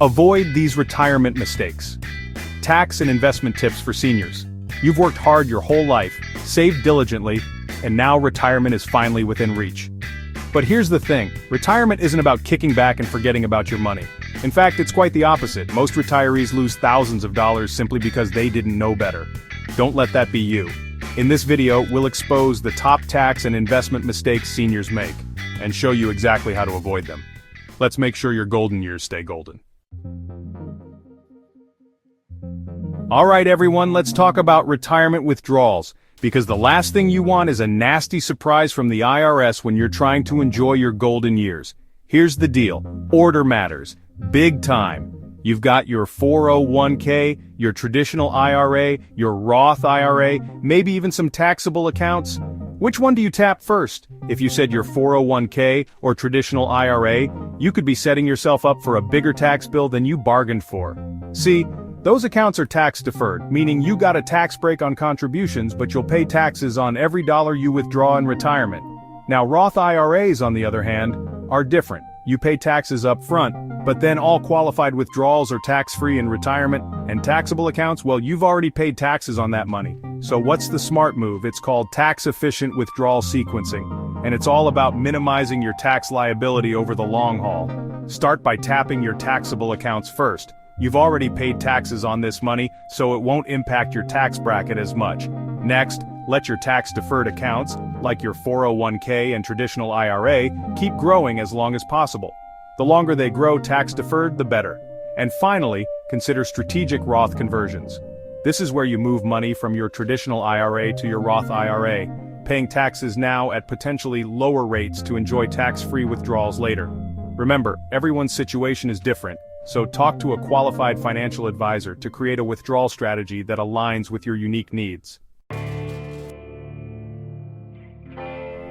Avoid these retirement mistakes. Tax and investment tips for seniors. You've worked hard your whole life, saved diligently, and now retirement is finally within reach. But here's the thing, retirement isn't about kicking back and forgetting about your money. In fact, it's quite the opposite. Most retirees lose thousands of dollars simply because they didn't know better. Don't let that be you. In this video, we'll expose the top tax and investment mistakes seniors make, and show you exactly how to avoid them. Let's make sure your golden years stay golden. Alright everyone, let's talk about retirement withdrawals, because the last thing you want is a nasty surprise from the IRS when you're trying to enjoy your golden years. Here's the deal, order matters, big time. You've got your 401k, your traditional IRA, your Roth IRA, maybe even some taxable accounts. Which one do you tap first? If you said your 401k or traditional IRA, you could be setting yourself up for a bigger tax bill than you bargained for. See, those accounts are tax deferred, meaning you got a tax break on contributions, but you'll pay taxes on every dollar you withdraw in retirement. Now Roth IRAs, on the other hand, are different. You pay taxes up front, but then all qualified withdrawals are tax-free in retirement, and taxable accounts, well, you've already paid taxes on that money. So what's the smart move? It's called tax-efficient withdrawal sequencing, and it's all about minimizing your tax liability over the long haul. Start by tapping your taxable accounts first. You've already paid taxes on this money, so it won't impact your tax bracket as much. Next, let your tax-deferred accounts, like your 401k and traditional IRA, keep growing as long as possible. The longer they grow tax-deferred, the better. And finally, consider strategic Roth conversions. This is where you move money from your traditional IRA to your Roth IRA, paying taxes now at potentially lower rates to enjoy tax-free withdrawals later. Remember, everyone's situation is different, so talk to a qualified financial advisor to create a withdrawal strategy that aligns with your unique needs.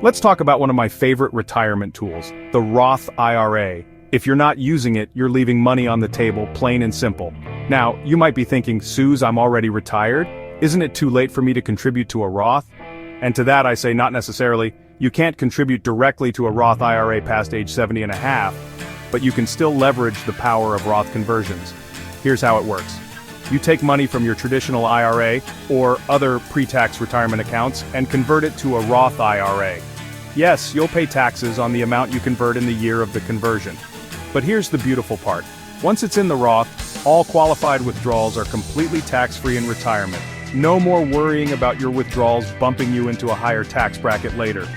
Let's talk about one of my favorite retirement tools, the Roth IRA. If you're not using it, you're leaving money on the table, plain and simple. Now, you might be thinking, Suze, I'm already retired. Isn't it too late for me to contribute to a Roth? And to that I say not necessarily. You can't contribute directly to a Roth IRA past age 70 and a half, but you can still leverage the power of Roth conversions. Here's how it works. You take money from your traditional IRA or other pre-tax retirement accounts and convert it to a Roth IRA. Yes, you'll pay taxes on the amount you convert in the year of the conversion. But here's the beautiful part. Once it's in the Roth, all qualified withdrawals are completely tax-free in retirement. No more worrying about your withdrawals bumping you into a higher tax bracket later.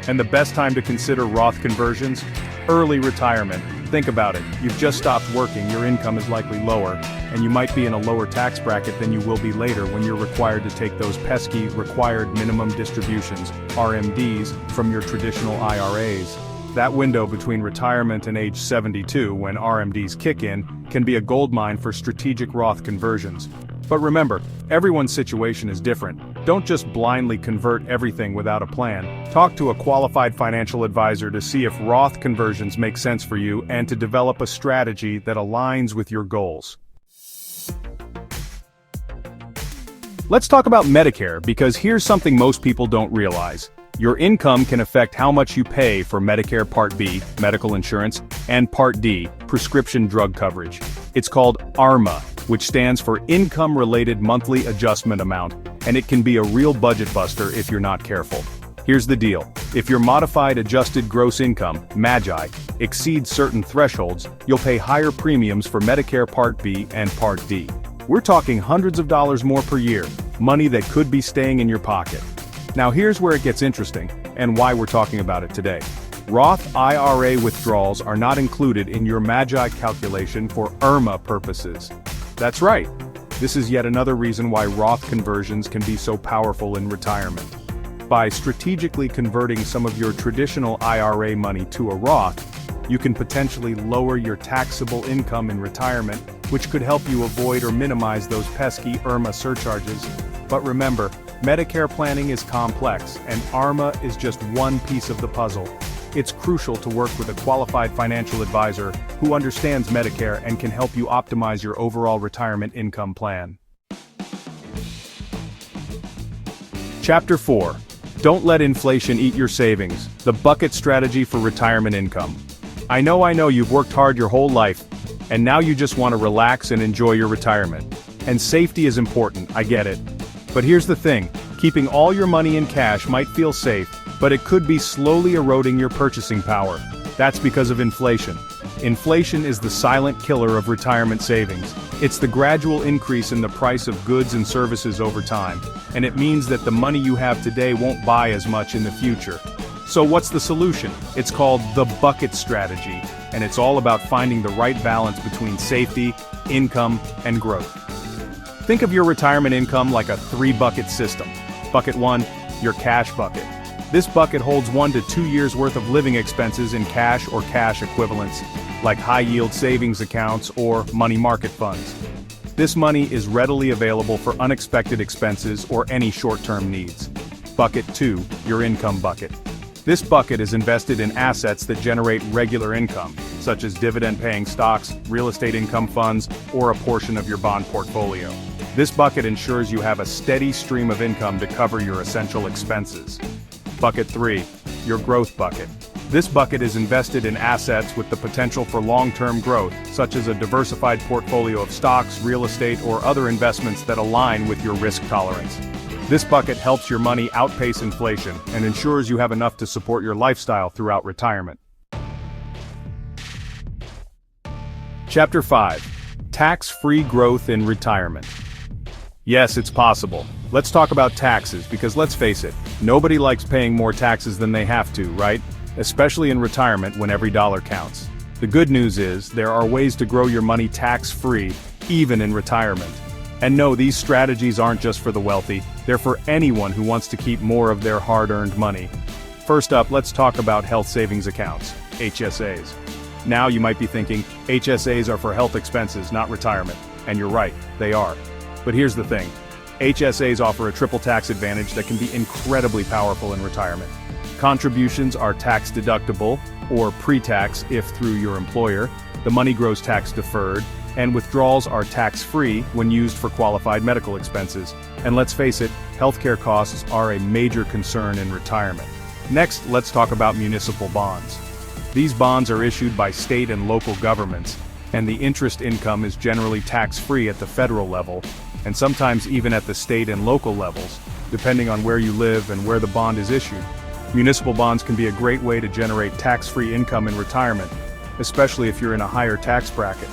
And the best time to consider Roth conversions? Early retirement. Think about it. You've just stopped working, your income is likely lower, and you might be in a lower tax bracket than you will be later when you're required to take those pesky required minimum distributions, RMDs, from your traditional IRAs. That window between retirement and age 72, when RMDs kick in, can be a goldmine for strategic Roth conversions. But remember, everyone's situation is different. Don't just blindly convert everything without a plan. Talk to a qualified financial advisor to see if Roth conversions make sense for you and to develop a strategy that aligns with your goals. Let's talk about Medicare, because here's something most people don't realize. Your income can affect how much you pay for Medicare Part B, medical insurance, and Part D, prescription drug coverage. It's called ARMA, which stands for Income-Related Monthly Adjustment Amount, and it can be a real budget buster if you're not careful. Here's the deal. If your modified adjusted gross income, MAGI, exceeds certain thresholds, you'll pay higher premiums for Medicare Part B and Part D. We're talking hundreds of dollars more per year, money that could be staying in your pocket. Now here's where it gets interesting, and why we're talking about it today. Roth IRA withdrawals are not included in your MAGI calculation for IRMA purposes. That's right. This is yet another reason why Roth conversions can be so powerful in retirement. By strategically converting some of your traditional IRA money to a Roth, you can potentially lower your taxable income in retirement, which could help you avoid or minimize those pesky IRMA surcharges. But remember, Medicare planning is complex, and ARMA is just one piece of the puzzle. It's crucial to work with a qualified financial advisor who understands Medicare and can help you optimize your overall retirement income plan. Chapter 4. Don't let inflation eat your savings, the bucket strategy for retirement income. I know you've worked hard your whole life, and now you just want to relax and enjoy your retirement. And safety is important, I get it. But here's the thing, keeping all your money in cash might feel safe, but it could be slowly eroding your purchasing power. That's because of inflation. Inflation is the silent killer of retirement savings. It's the gradual increase in the price of goods and services over time, and it means that the money you have today won't buy as much in the future. So what's the solution? It's called the bucket strategy, and it's all about finding the right balance between safety, income, and growth. Think of your retirement income like a 3-bucket system. Bucket 1, your cash bucket. This bucket holds 1 to 2 years worth of living expenses in cash or cash equivalents, like high-yield savings accounts or money market funds. This money is readily available for unexpected expenses or any short-term needs. Bucket 2, your income bucket. This bucket is invested in assets that generate regular income, such as dividend-paying stocks, real estate income funds, or a portion of your bond portfolio. This bucket ensures you have a steady stream of income to cover your essential expenses. Bucket 3, your growth bucket. This bucket is invested in assets with the potential for long-term growth, such as a diversified portfolio of stocks, real estate, or other investments that align with your risk tolerance. This bucket helps your money outpace inflation and ensures you have enough to support your lifestyle throughout retirement. Chapter 5. Tax-free growth in retirement. Yes, it's possible. Let's talk about taxes, because let's face it, nobody likes paying more taxes than they have to, right? Especially in retirement when every dollar counts. The good news is, there are ways to grow your money tax-free, even in retirement. And no, these strategies aren't just for the wealthy, they're for anyone who wants to keep more of their hard-earned money. First up, let's talk about health savings accounts, HSAs. Now you might be thinking, HSAs are for health expenses, not retirement. And you're right, they are. But here's the thing. HSAs offer a triple tax advantage that can be incredibly powerful in retirement. Contributions are tax deductible, or pre-tax if through your employer, the money grows tax deferred, and withdrawals are tax-free when used for qualified medical expenses. And let's face it, healthcare costs are a major concern in retirement. Next, let's talk about municipal bonds. These bonds are issued by state and local governments, and the interest income is generally tax-free at the federal level, and sometimes even at the state and local levels, depending on where you live and where the bond is issued. Municipal bonds can be a great way to generate tax-free income in retirement, especially if you're in a higher tax bracket.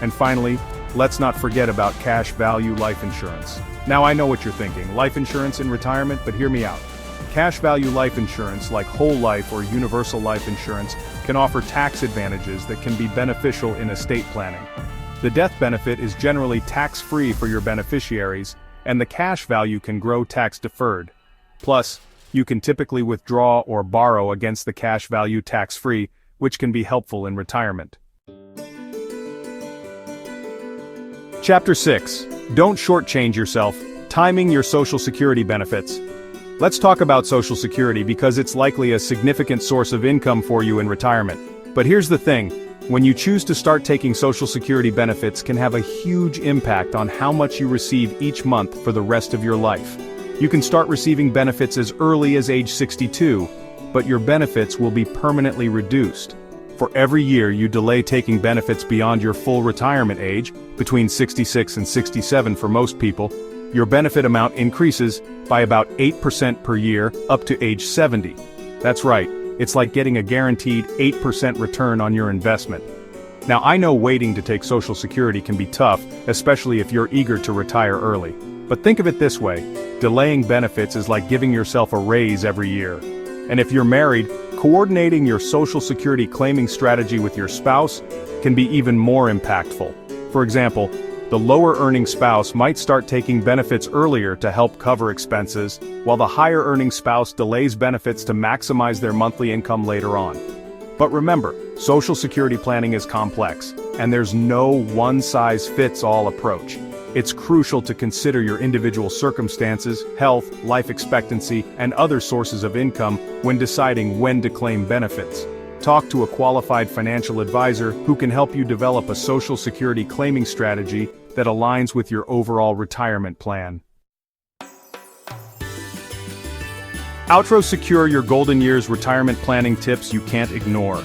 And finally, let's not forget about cash value life insurance. Now I know what you're thinking, life insurance in retirement, but hear me out. Cash value life insurance, like whole life or universal life insurance, can offer tax advantages that can be beneficial in estate planning. The death benefit is generally tax-free for your beneficiaries, and the cash value can grow tax-deferred. Plus, you can typically withdraw or borrow against the cash value tax-free, which can be helpful in retirement. Chapter 6. Don't shortchange yourself. Timing your Social Security benefits. Let's talk about Social Security because it's likely a significant source of income for you in retirement. But here's the thing. When you choose to start taking Social Security benefits can have a huge impact on how much you receive each month for the rest of your life. You can start receiving benefits as early as age 62, but your benefits will be permanently reduced. For every year you delay taking benefits beyond your full retirement age, between 66 and 67 for most people, your benefit amount increases by about 8% per year up to age 70. That's right. It's like getting a guaranteed 8% return on your investment. Now I know waiting to take Social Security can be tough, especially if you're eager to retire early. But think of it this way, delaying benefits is like giving yourself a raise every year. And if you're married, coordinating your Social Security claiming strategy with your spouse can be even more impactful. For example, the lower-earning spouse might start taking benefits earlier to help cover expenses, while the higher-earning spouse delays benefits to maximize their monthly income later on. But remember, Social Security planning is complex, and there's no one-size-fits-all approach. It's crucial to consider your individual circumstances, health, life expectancy, and other sources of income when deciding when to claim benefits. Talk to a qualified financial advisor who can help you develop a Social Security claiming strategy that aligns with your overall retirement plan. Outro: secure your golden years retirement planning tips you can't ignore.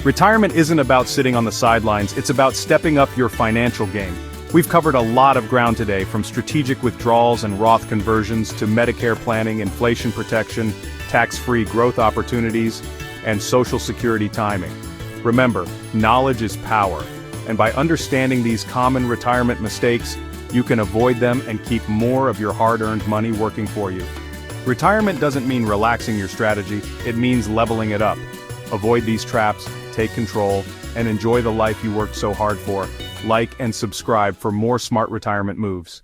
Retirement isn't about sitting on the sidelines, it's about stepping up your financial game. We've covered a lot of ground today, from strategic withdrawals and Roth conversions to Medicare planning, inflation protection, tax-free growth opportunities, and Social Security timing. Remember, knowledge is power, and by understanding these common retirement mistakes, you can avoid them and keep more of your hard-earned money working for you. Retirement doesn't mean relaxing your strategy, it means leveling it up. Avoid these traps, take control, and enjoy the life you worked so hard for. Like and subscribe for more smart retirement moves.